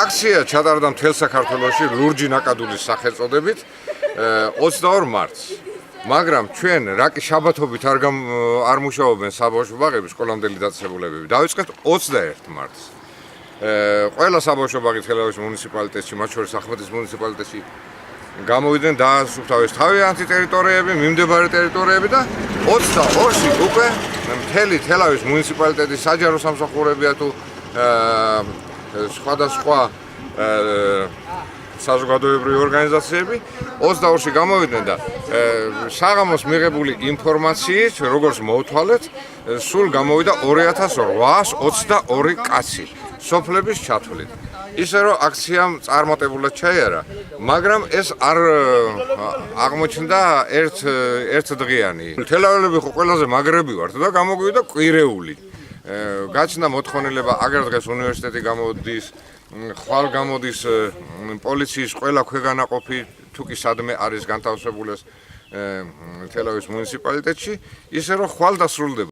აქცია ჩატარდა მთელ საქართველოში ლურჯი ნაკადულის სახელწოდებით 22 მარტს. მაგრამ ჩვენ რაკი შაბათობით არ მუშაობენ საბავშვო ბაღების სკოლამდელი დაწესებულებები. დავიწყეთ 21 მარტს. ყველა საბავშვო ბაღი თელავის მუნიციპალიტეტში, მათ შორის ახმეტის მუნიციპალიტეტში გამოვიდნენ დაასუფთავეს თავიანთი ტერიტორიები, მიმდებარე ტერიტორიები და 22-ში უკვე მთელი თელავის მუნიციპალიტეტის საჯარო სამსახურებია თუ სხვადასხვა საზოგადოებრივი ორგანიზაციები 22-ში გამოვიდნენ და საღამოს მიღებული ინფორმაციით, როგორც მოვთვალეთ, სულ გამოვიდა 2822 კაცი სოფლების ჩათვლით. ისე რომ აქციამ წარმატებულად ჩაიარა, მაგრამ ეს არ აღმოჩნდა ერთდღიანი. თელაველები ხო ყველაზე მაგრები ვართ და გამოგვივიდა კვირეული. გაჩნდა მოთხოვნილება, აგერ დღეს უნივერსიტეტი გამოდის, ხვალ გამოდის პოლიციის ყველა ქვეგანაყოფი თუ კი სადმე არის განთავსებული თელავის მუნიციპალიტეტში, ისე რომ ხვალ დასრულდება.